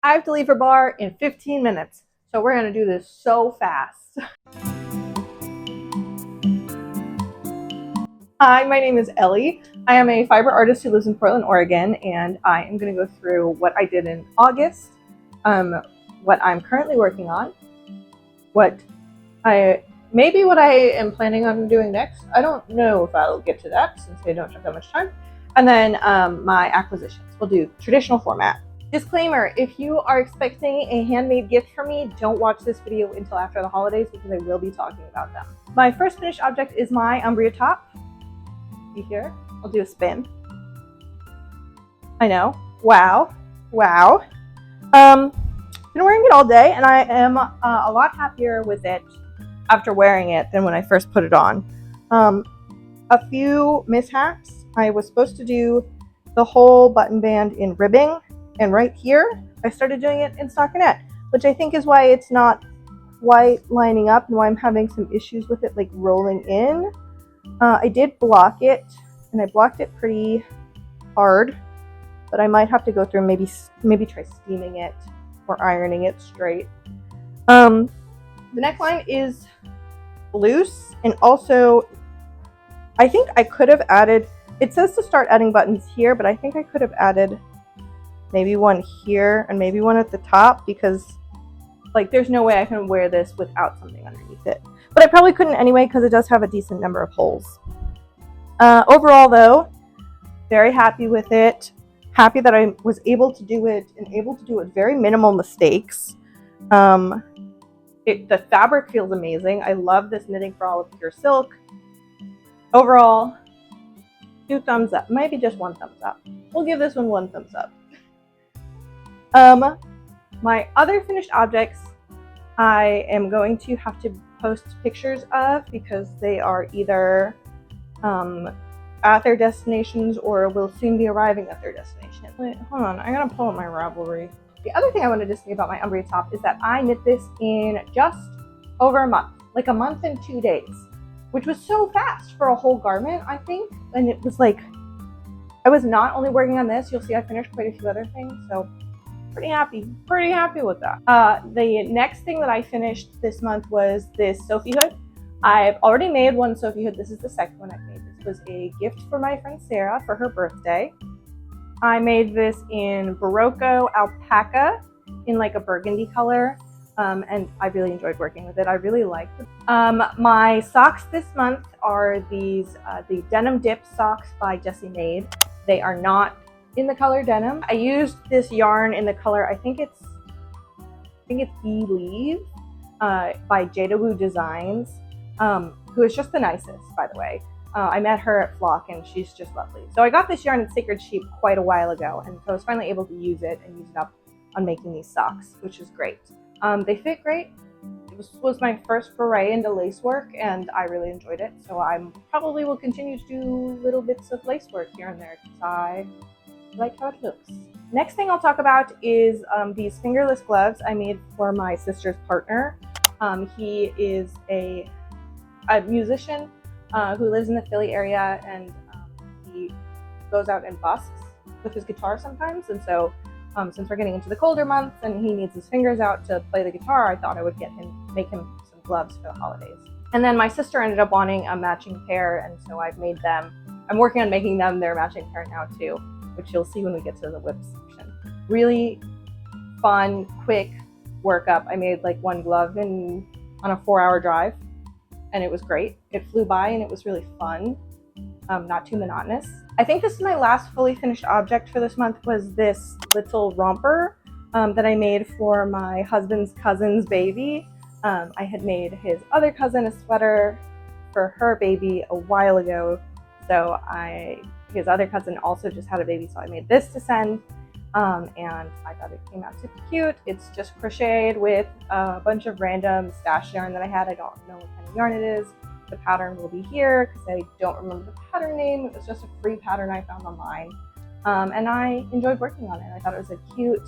I have to leave for bar in 15 minutes. So we're gonna do this so fast. Hi, my name is Ellie. I am a fiber artist who lives in Portland, Oregon, and I am gonna go through what I did in August, what I'm currently working on, what I am planning on doing next. I don't know if I'll get to that since they don't have that much time. And then my acquisitions. We'll do traditional format. Disclaimer, if you are expecting a handmade gift from me, don't watch this video until after the holidays because I will be talking about them. My first finished object is my Umbria top. See here? I'll do a spin. I know. Wow. Wow. Been wearing it all day and I am a lot happier with it after wearing it than when I first put it on. A few mishaps. I was supposed to do the whole button band in ribbing, and right here I started doing it in stockinette, which I think is why it's not quite lining up and why I'm having some issues with it like rolling in. I did block it and I blocked it pretty hard, but I might have to go through and maybe try steaming it or ironing it straight. The neckline is loose, and also I think I could have added, it says to start adding buttons here, but I think I could have added maybe one here and maybe one at the top, because like there's no way I can wear this without something underneath it. But I probably couldn't anyway because it does have a decent number of holes. Overall though, very happy with it. Happy that I was able to do it and able to do it with very minimal mistakes. The fabric feels amazing. I love this knitting for all of pure silk. Overall, 2 thumbs up, maybe just 1 thumbs up. We'll give this one 1 thumbs up. My other finished objects, I am going to have to post pictures of because they are either at their destinations or will soon be arriving at their destination. Wait, hold on, I gotta pull up my Ravelry. The other thing I wanted to say about my Umbria top is that I knit this in just over a month, like a month and 2 days, which was so fast for a whole garment, I think. And it was like, I was not only working on this, you'll see I finished quite a few other things, so pretty happy with that. The next thing that I finished this month was this Sophie hood. I've already made one Sophie hood. This is the second one I've made. This was a gift for my friend Sarah for her birthday. I made this in Barocco alpaca in like a burgundy color, and I really enjoyed working with it. I really liked it. My socks this month are these the denim dip socks by Jessie Made. They are not in the color denim. I used this yarn in the color, I think it's Believe by Jada Woo Designs, who is just the nicest, by the way. I met her at Flock and she's just lovely. So I got this yarn at Sacred Sheep quite a while ago, and so I was finally able to use it and use it up on making these socks, which is great. They fit great. It was my first foray into lace work and I really enjoyed it. So I probably will continue to do little bits of lace work here and there because I like how it looks. Next thing I'll talk about is these fingerless gloves I made for my sister's partner. He is a musician who lives in the Philly area, and he goes out and busks with his guitar sometimes. And so since we're getting into the colder months and he needs his fingers out to play the guitar, I thought I would make him some gloves for the holidays. And then my sister ended up wanting a matching pair, and so I've made them. I'm working on making them their matching pair now too, which you'll see when we get to the whip section. Really fun, quick workup. I made like one glove on a 4-hour drive, and it was great. It flew by and it was really fun, not too monotonous. I think this is my last fully finished object for this month, was this little romper that I made for my husband's cousin's baby. I had made his other cousin a sweater for her baby a while ago, so his other cousin also just had a baby, so I made this to send, and I thought it came out super cute. It's just crocheted with a bunch of random stash yarn that I had. I don't know what kind of yarn it is. The pattern will be here because I don't remember the pattern name. It was just a free pattern I found online, and I enjoyed working on it. I thought it was a cute,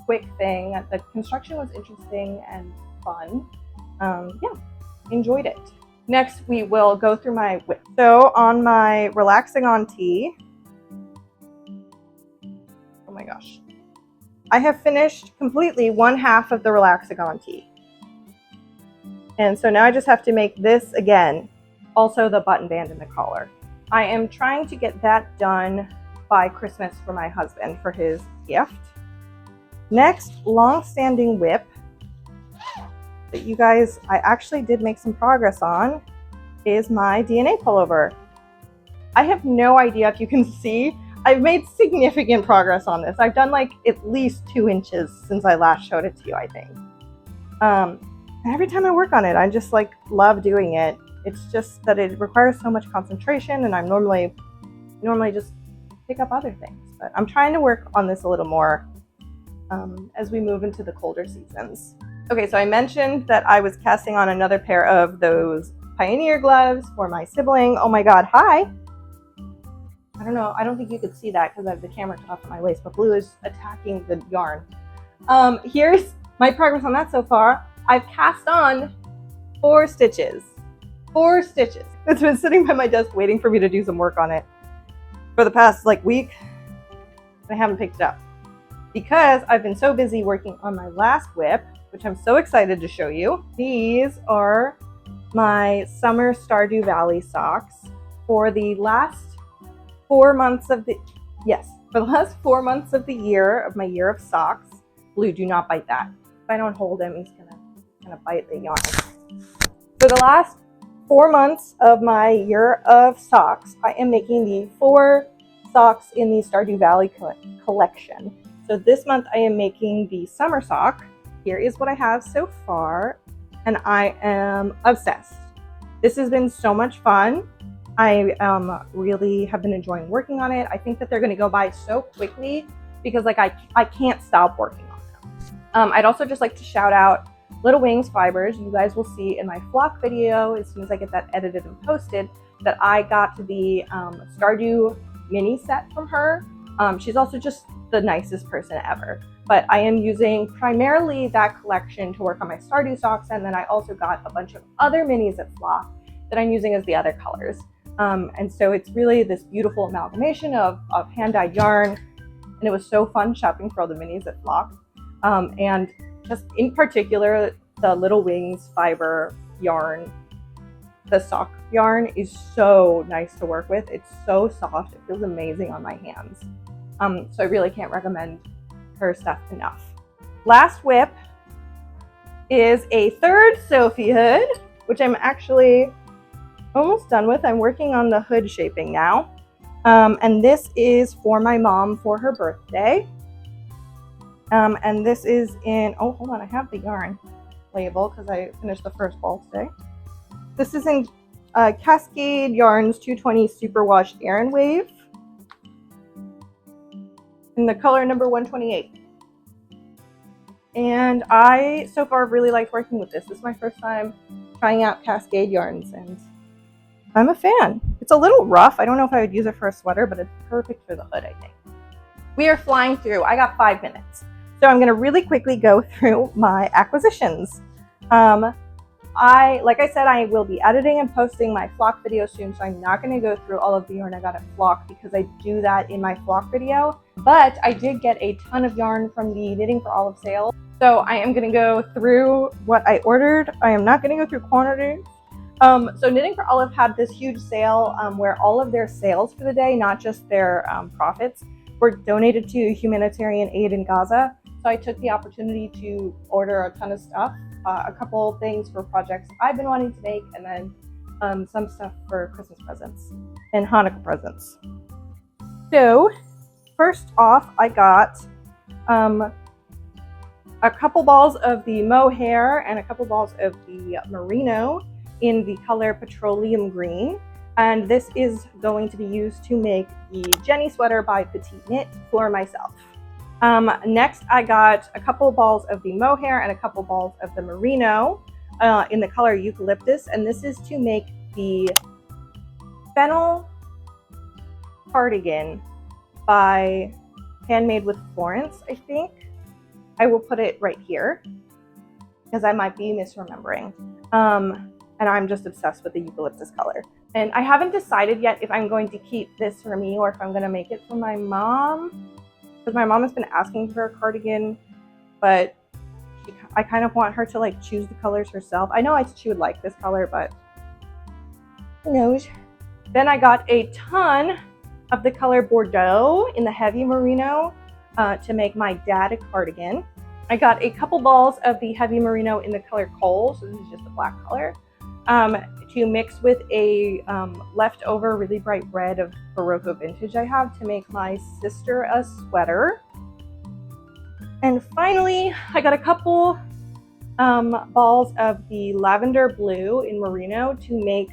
quick thing. The construction was interesting and fun. Yeah, enjoyed it. Next, we will go through my whip. So on my Relaxing On tee, oh my gosh, I have finished completely one half of the Relaxagon tee. And so now I just have to make this again, also the button band and the collar. I am trying to get that done by Christmas for my husband for his gift. Next, long-standing whip that you guys, I actually did make some progress on, is my DNA pullover. I have no idea if you can see, I've made significant progress on this. I've done like at least 2 inches since I last showed it to you, I think. And every time I work on it, I just like love doing it. It's just that it requires so much concentration, and I'm normally just pick up other things. But I'm trying to work on this a little more as we move into the colder seasons. Okay, so I mentioned that I was casting on another pair of those Pioneer gloves for my sibling. Oh my God, hi. I don't know, I don't think you could see that because I have the camera off at my waist, but Blue is attacking the yarn. Here's my progress on that so far. I've cast on 4 stitches. 4 stitches. It's been sitting by my desk waiting for me to do some work on it for the past like week. I haven't picked it up because I've been so busy working on my last whip, which I'm so excited to show you. These are my summer Stardew Valley socks for the last 4 months of the, yes, for the last 4 months of the year, of my year of socks. Blue, do not bite that. If I don't hold him, he's gonna bite the yarn. For the last 4 months of my year of socks, I am making the 4 socks in the Stardew Valley collection. So this month I am making the summer sock. Here is what I have so far, and I am obsessed. This has been so much fun. I really have been enjoying working on it. I think that they're going to go by so quickly because like I can't stop working on them. I'd also just like to shout out Little Wings Fibers. You guys will see in my flock video as soon as I get that edited and posted that I got the Stardew mini set from her. She's also just the nicest person ever. But I am using primarily that collection to work on my Stardew socks, and then I also got a bunch of other minis at Flock that I'm using as the other colors. And so it's really this beautiful amalgamation of hand-dyed yarn, and it was so fun shopping for all the minis at Flock. And just in particular, the Little Wings fiber yarn, the sock yarn is so nice to work with. It's so soft, it feels amazing on my hands. So I really can't recommend her stuff enough. Last whip is a 3rd Sophie hood, which I'm actually almost done with. I'm working on the hood shaping now. And this is for my mom for her birthday. And this is in, oh, hold on, I have the yarn label because I finished the first ball today. This is in Cascade Yarns 220 Superwash Aran Wave in the color number 128. And I, so far, really liked working with this. This is my first time trying out Cascade yarns, and I'm a fan. It's a little rough. I don't know if I would use it for a sweater, but it's perfect for the hood, I think. We are flying through. I got 5 minutes. So I'm going to really quickly go through my acquisitions. Like I said, I will be editing and posting my flock video soon, so I'm not going to go through all of the yarn I got at Flock because I do that in my flock video. But I did get a ton of yarn from the Knitting for Olive sale. So I am going to go through what I ordered. I am not going to go through quantities. So Knitting for Olive had this huge sale where all of their sales for the day, not just their profits, were donated to humanitarian aid in Gaza. So I took the opportunity to order a ton of stuff, a couple things for projects I've been wanting to make, and then some stuff for Christmas presents and Hanukkah presents. So first off, I got a couple balls of the mohair and a couple balls of the merino in the color petroleum green. And this is going to be used to make the Jenny sweater by Petite Knit for myself. Next, I got a couple balls of the mohair and a couple balls of the merino in the color eucalyptus. And this is to make the fennel cardigan by Handmade with Florence, I think. I will put it right here because I might be misremembering. And I'm just obsessed with the eucalyptus color. And I haven't decided yet if I'm going to keep this for me or if I'm going to make it for my mom. because my mom has been asking for a cardigan, but I kind of want her to like choose the colors herself. I know she would like this color, but who knows. Then I got a ton of the color Bordeaux in the heavy merino to make my dad a cardigan. I got a couple balls of the heavy merino in the color coal, so this is just the black color, to mix with a leftover really bright red of Barocco vintage I have to make my sister a sweater. And finally, I got a couple balls of the lavender blue in merino to make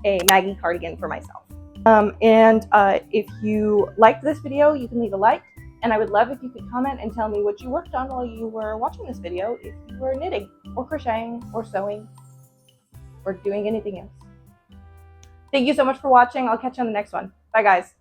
a Maggie cardigan for myself. If you liked this video, you can leave a like, and I would love if you could comment and tell me what you worked on while you were watching this video, if you were knitting or crocheting or sewing or doing anything else. Thank you so much for watching. I'll catch you on the next one. Bye guys.